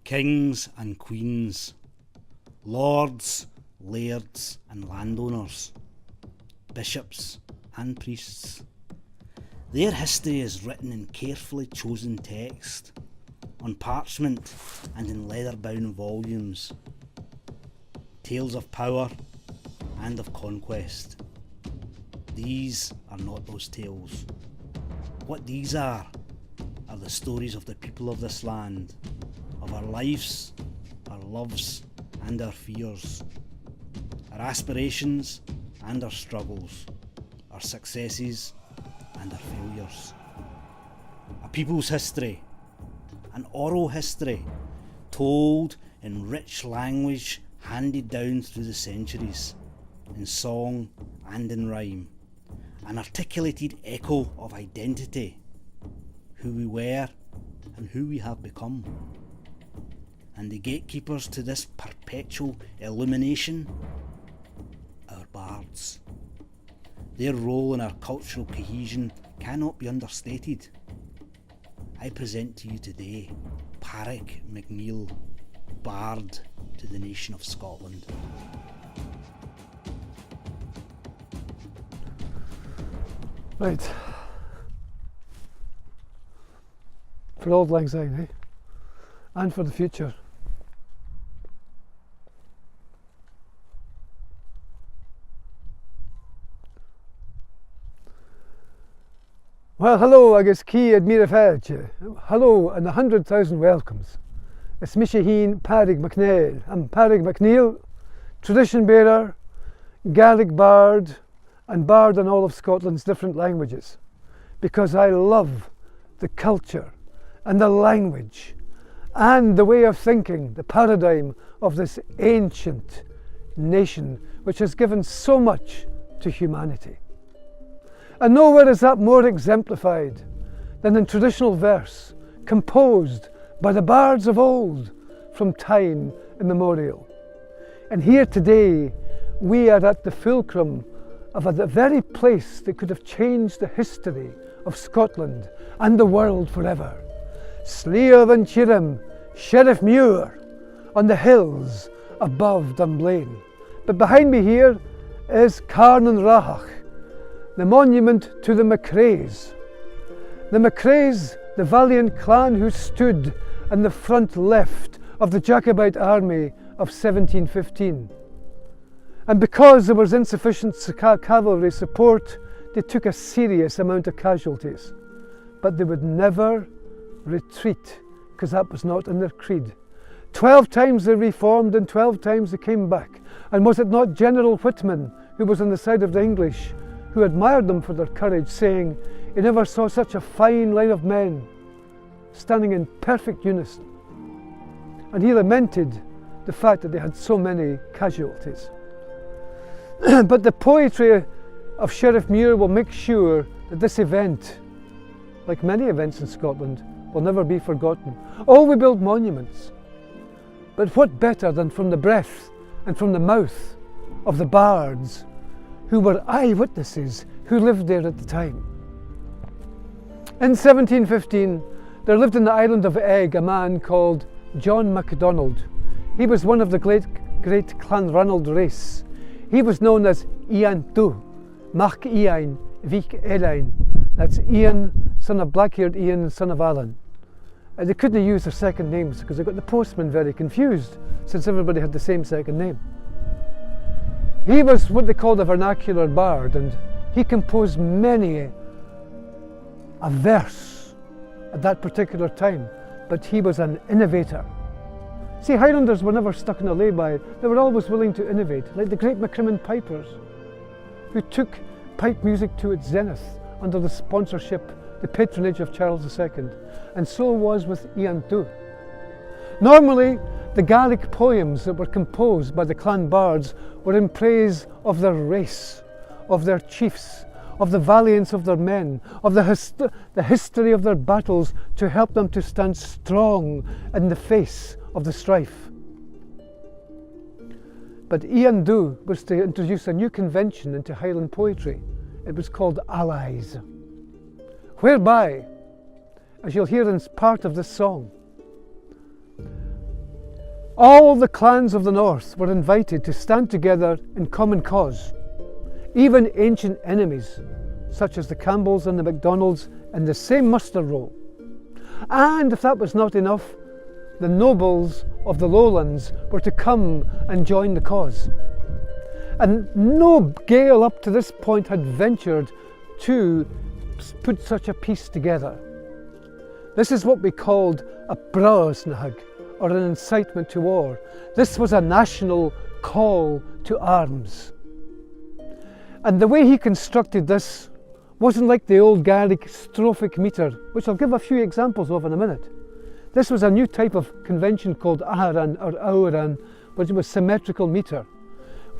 Kings and queens, lords, lairds and landowners, bishops and priests. Their history is written in carefully chosen text, on parchment and in leather-bound volumes. Tales of power and of conquest. These are not those tales. What these are the stories of the people of this land, of our lives, our loves and our fears, our aspirations and our struggles, our successes and our failures. A people's history, an oral history, told in rich language handed down through the centuries, in song and in rhyme, an articulated echo of identity, who we were and who we have become. And the gatekeepers to this perpetual illumination, our bards. Their role in our cultural cohesion cannot be understated. I present to you today Pagair MacNeill, Bard to the nation of Scotland. Right. For auld lang syne, eh? And for the future. Well, hello, agus Key Admira Fadge. Hello, and 100,000 welcomes. It's Mishaheen Pagair MacNeill. I'm Pagair MacNeill, tradition bearer, Gaelic bard, and bard in all of Scotland's different languages, because I love the culture and the language and the way of thinking, the paradigm of this ancient nation which has given so much to humanity. And nowhere is that more exemplified than in traditional verse composed by the bards of old from time immemorial. And here today we are at the fulcrum of the very place that could have changed the history of Scotland and the world forever. Sliabh an Chirim, Sheriff Muir, on the hills above Dunblane. But behind me here is Carnan Rahach, the monument to the MacRaes. The MacRaes, the valiant clan who stood in the front left of the Jacobite army of 1715. And because there was insufficient cavalry support, they took a serious amount of casualties. But they would never retreat, because that was not in their creed. 12 times they reformed and 12 times they came back. And was it not General Whitman, who was on the side of the English, who admired them for their courage, saying he never saw such a fine line of men standing in perfect unison. And he lamented the fact that they had so many casualties. But the poetry of Sheriff Muir will make sure that this event, like many events in Scotland, will never be forgotten. Oh, we build monuments, but what better than from the breath and from the mouth of the bards who were eyewitnesses who lived there at the time. In 1715, there lived in the island of Eigg a man called John MacDonald. He was one of the great Clanranald race. He was known as Ian Tu, Mac Ian, Vich Elaine. That's Ian, son of black-haired Ian, son of Alan. And they couldn't use their second names because they got the postman very confused, since everybody had the same second name. He was what they called a vernacular bard, and he composed many a verse at that particular time, but he was an innovator. See, Highlanders were never stuck in a lay-by. They were always willing to innovate, like the great MacCrimmon Pipers, who took pipe music to its zenith under the sponsorship, the patronage of Charles II, and so was with Ian Tu. Normally, the Gaelic poems that were composed by the clan bards were in praise of their race, of their chiefs, of the valiance of their men, of the history of their battles, to help them to stand strong in the face of the strife. But Ian Du was to introduce a new convention into Highland poetry. It was called allies, whereby, as you'll hear in part of this song, All the clans of the north were invited to stand together in common cause. Even ancient enemies, such as the Campbells and the MacDonalds, in the same muster roll. And if that was not enough, the nobles of the lowlands were to come and join the cause. And no Gael up to this point had ventured to put such a piece together. This is what we called a brasnag, or an incitement to war. This was a national call to arms. And the way he constructed this wasn't like the old Gaelic strophic metre, which I'll give a few examples of in a minute. This was a new type of convention called aharan or auran, which was symmetrical metre,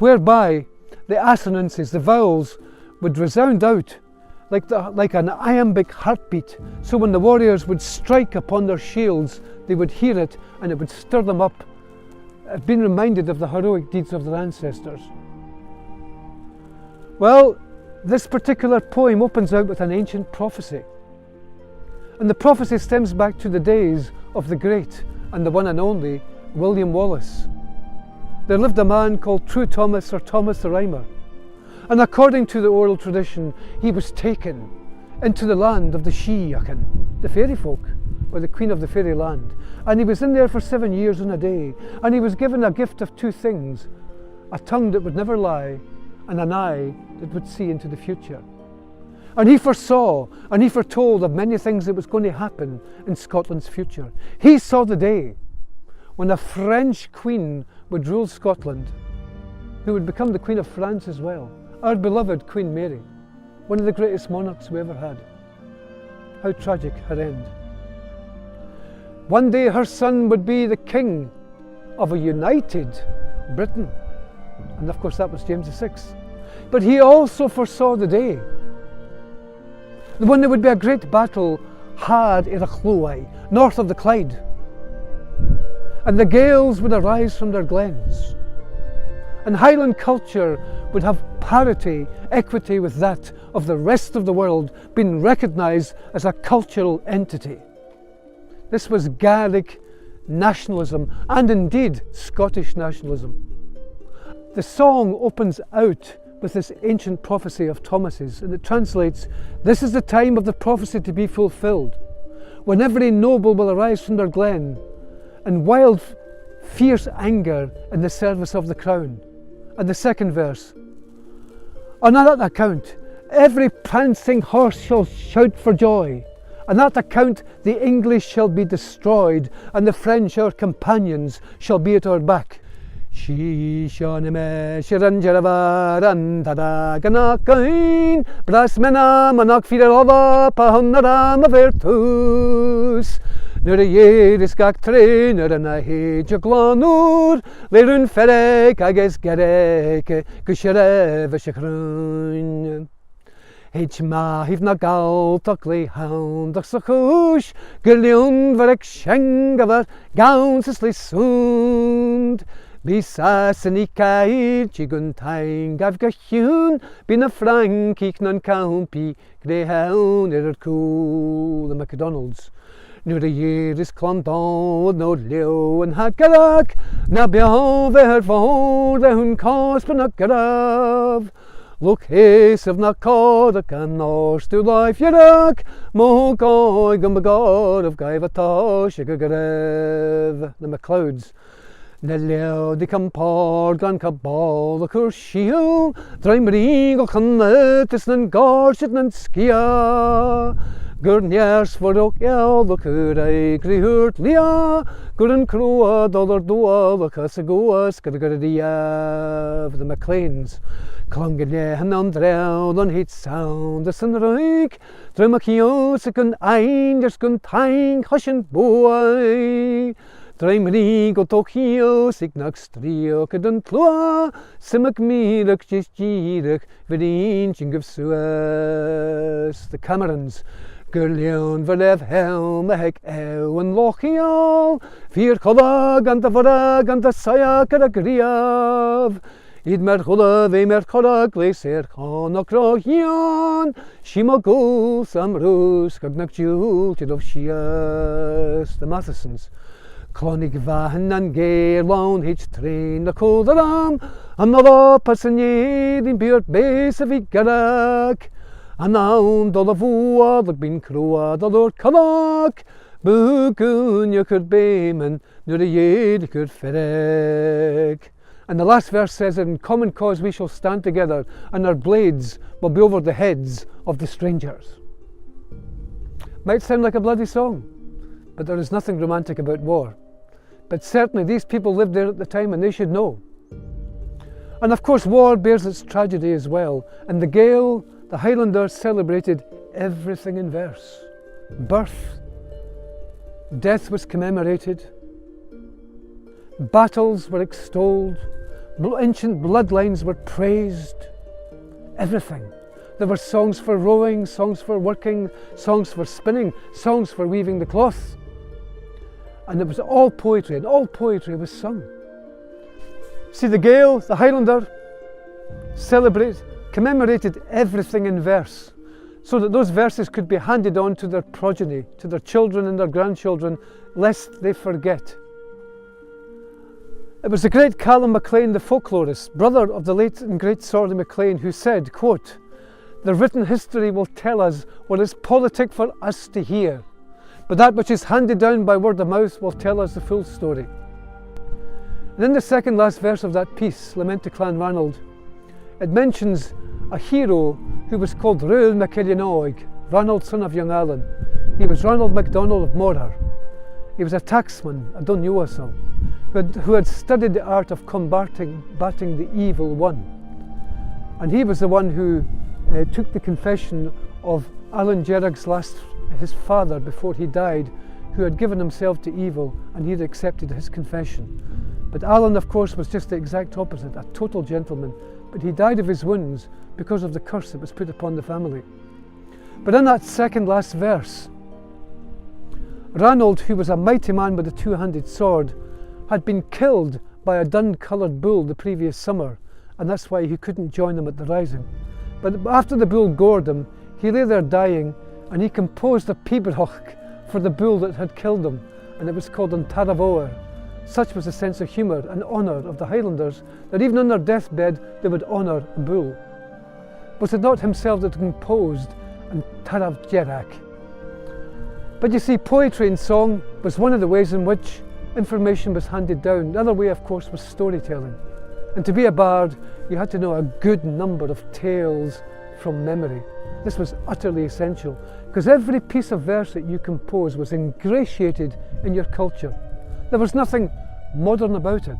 whereby the assonances, the vowels, would resound out like an iambic heartbeat. So when the warriors would strike upon their shields, they would hear it and it would stir them up, being reminded of the heroic deeds of their ancestors. Well, this particular poem opens out with an ancient prophecy. And the prophecy stems back to the days of the great and the one and only William Wallace. There lived a man called True Thomas, or Thomas the Rhymer. And according to the oral tradition, he was taken into the land of the She-Yakin, the fairy folk, or the queen of the fairy land. And he was in there for 7 years and a day. And he was given a gift of two things: a tongue that would never lie, and an eye that would see into the future. And he foresaw and he foretold of many things that was going to happen in Scotland's future. He saw the day when a French queen would rule Scotland, who would become the Queen of France as well. Our beloved Queen Mary, one of the greatest monarchs we ever had. How tragic her end. One day her son would be the king of a united Britain. And of course that was James VI. But he also foresaw the day when there would be a great battle hard in Achluai, north of the Clyde. And the Gaels would arise from their glens. And Highland culture would have parity, equity with that of the rest of the world, being recognised as a cultural entity. This was Gaelic nationalism, and indeed Scottish nationalism. The song opens out with this ancient prophecy of Thomas's, and it translates, "This is the time of the prophecy to be fulfilled, when every noble will arise from their glen, in wild, fierce anger in the service of the crown." And the second verse, "On that account, every prancing horse shall shout for joy. On that account, the English shall be destroyed, and the French, our companions, shall be at our back. She shone me shiran jaravaran tada ganakain brasmena manak firova pahonara mavertus. Nur yeris gak trainer and I hate your glanur, lerun ferek ages gereke, kusherev shakrun. H ma hif na galtakli hound ach sachush, gillion verek shengaver, gaunsesli sund. Bisas en ikair, chigun taing gav gachun, bin a frankik non campi, grehoun cool, the MacDonalds. Nu de year is klandon, no leo en hakarak, na behover voor de hun kospen a grav. Look his of na kodak and nors to life yarak, mo goi gumbagod of gaivatosh garev, the MacLeods. Neleo di campor gan cabal the curshiel, dreimrigo cannetis nan gorsit nan skia. Gurniers voor ook el de curei grihurt lia, guren crua dollar dua the casaguas gadagadiav, the MacLeans. Klangene han andrel dan heet sound the sunrijk, dremakios kun einders kun tang hushen boy. Dreimrigo tochios ik nak strio kedun plua, simak mirak jis jirak, vidinching of Suez, the Camerons. Gurleon verlev helm hek ew en lochial, vier kodag and the varag and the sayak and the griav. Id mer chola ve mer kodag gleser konok rohian, shimogul sam rus kagnak jul tidov shias, the Mathesons. Clonig van an geirlawn hitch train the cold aram, another person yed in beard base of Igarak. And now the voa the bin croa the Lord Kalak, Bugun you could beam nur the yed could ferek. And the last verse says, in common cause we shall stand together, and our blades will be over the heads of the strangers. Might sound like a bloody song, but there is nothing romantic about war. But certainly these people lived there at the time and they should know. And of course war bears its tragedy as well, and the Gael, the Highlanders, celebrated everything in verse. Birth, death was commemorated, battles were extolled, ancient bloodlines were praised, everything. There were songs for rowing, songs for working, songs for spinning, songs for weaving the cloth. And it was all poetry, and all poetry was sung. See, the Gael, the Highlander, commemorated everything in verse, so that those verses could be handed on to their progeny, to their children and their grandchildren, lest they forget. It was the great Callum MacLean, the folklorist, brother of the late and great Sorley MacLean, who said, quote, "The written history will tell us what is politic for us to hear, but that which is handed down by word of mouth will tell us the full story." And in the second last verse of that piece, Lament to Clan Ranald, it mentions a hero who was called Rúil MacIllinóig, Ranald, son of young Allen. He was Ranald MacDonald of Morar. He was a tacksman, a Dunhuasal, who had studied the art of combating the evil one. And he was the one who took the confession of Alan Gerag's his father before he died, who had given himself to evil, and he had accepted his confession. But Alan, of course, was just the exact opposite, a total gentleman, but he died of his wounds because of the curse that was put upon the family. But in that second last verse, Ranald, who was a mighty man with a two-handed sword, had been killed by a dun-coloured bull the previous summer, and that's why he couldn't join them at the rising. But after the bull gored him, he lay there dying, and he composed a pibroch for the bull that had killed him, and it was called An Taravoer. Such was the sense of humour and honour of the Highlanders, that even on their deathbed they would honour a bull. Was it not himself that composed An Tarav Gerag? But you see, poetry and song was one of the ways in which information was handed down. The other way, of course, was storytelling. And to be a bard, you had to know a good number of tales from memory. This was utterly essential, because every piece of verse that you compose was ingratiated in your culture. There was nothing modern about it.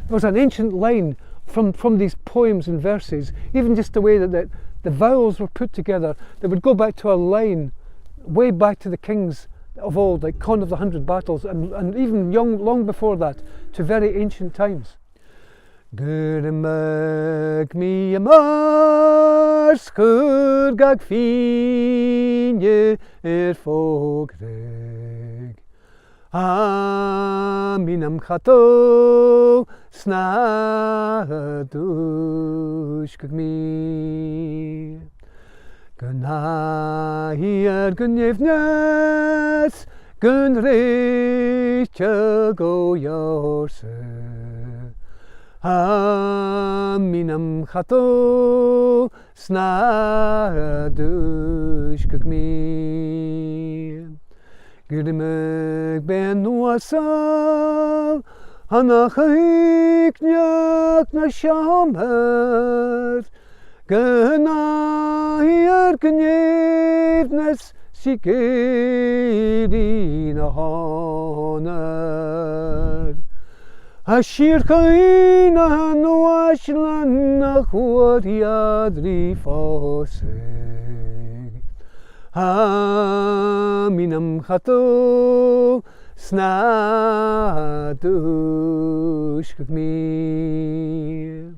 There was an ancient line from these poems and verses, even just the way that the vowels were put together, that would go back to a line way back to the kings of old, like Con of the Hundred Battles, and even long before that, to very ancient times. Gurmag mi mars gag finje fogreg. Minam chato snadush mi. Gnahier gnevnes gun reiche go yorse. Minam chato snadush mi. Gurmeg ben nuasal anachik nyak na shamer. Gnahier gnevnes sikeri na honor. Ashir kaina no ashlan na chwariadri foseg. Minam chato snadush mi.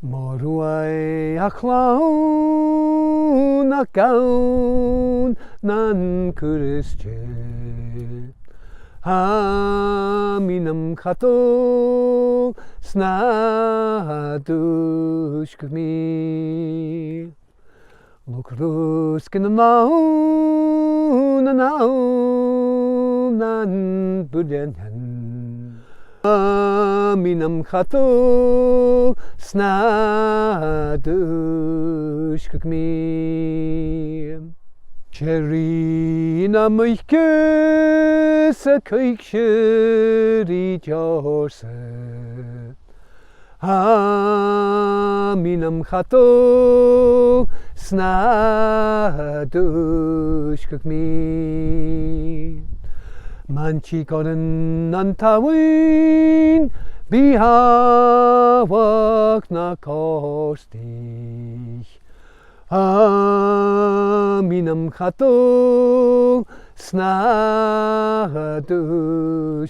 Moruai achlaun akaun nan kurische. Minam chato snadush mi. Lukrus kin naun nan budyan minam khato snadush kakmi cherry na myke sa kaikshri jorse minam khato snadush kakmi manchi koren antawin bihawak na kostich minam khato snadush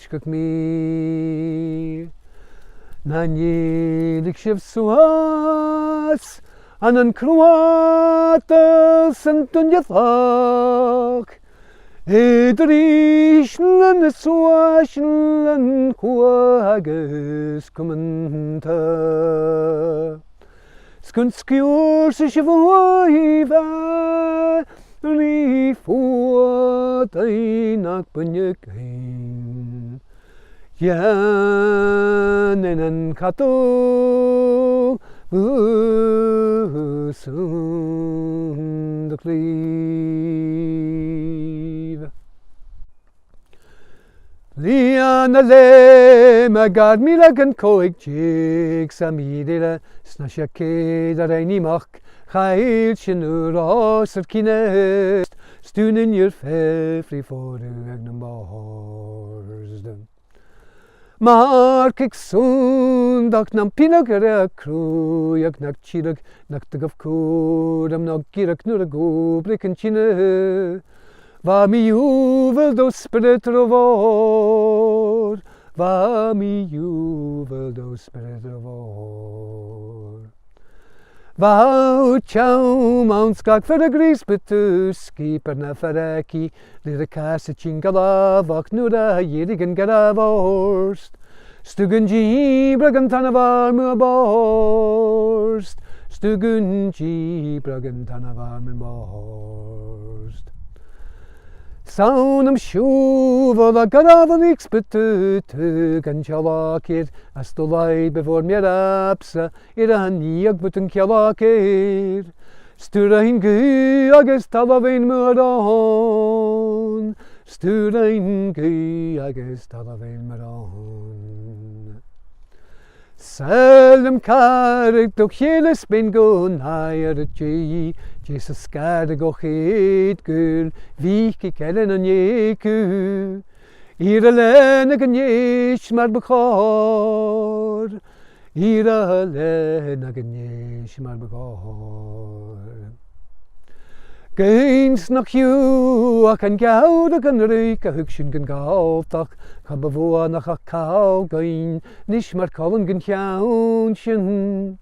kakmi Nanilik shiv suas anan kruata santun yathak edrishlan suashlan huages kumanta skunskiur se shivuiva rifuatainak panyakain Yanenan kato usund cleave Liana le magad milagan koig jig samidila snashake da reinimach chail shinur osser kinest stun in your fefri for the agnambars Mark ik sundag nam pinagere kruyak nak chirak nak tagav kudam nak girak nur gobrik en chine Va mi juvel do spirit rovor Va mi juvel do spirit rovor Va chow mounskak for the grease betus keeper na faraki Lira kasa chingalavak nura yirigan garavorst Stugun jibragan tanavar borst Stugun jibragan tanavar borst Saunam shuvala garavaliks betutu gan chalakir Astolai before mirapsa iraniak butun chalakir Sturain gu agus talavain muron Sturain gu agus talavain muron Seldom karig doch jeles ben gon haier het Jesus skade go heet gul Vik ik ellen an jeku Hier alleen gan jesh maar bekor Hier alleen gan jesh maar bekor Geins nach ju ac an gawd ac an ryk a hygsyn gan gawdach Ca bevoa nach a cael gain Nish mar colin gan llawn sin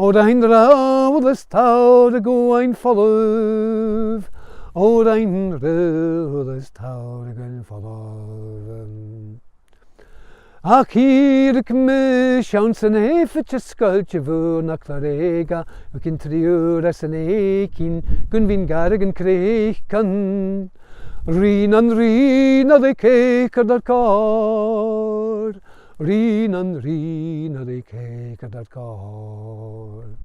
O'r ein rawd ys tawr y gwain ffolwf O'r ein rawd ys tawr y gwain ffolwf Ac i'r cmysiawn sy'n effet ysgolch y fwr na clarega Ac yn triwr as yn eicin Gwn fi'n garag yn creican Rin a ddau ceicad ar cor Rin a ddau ceicad ar cor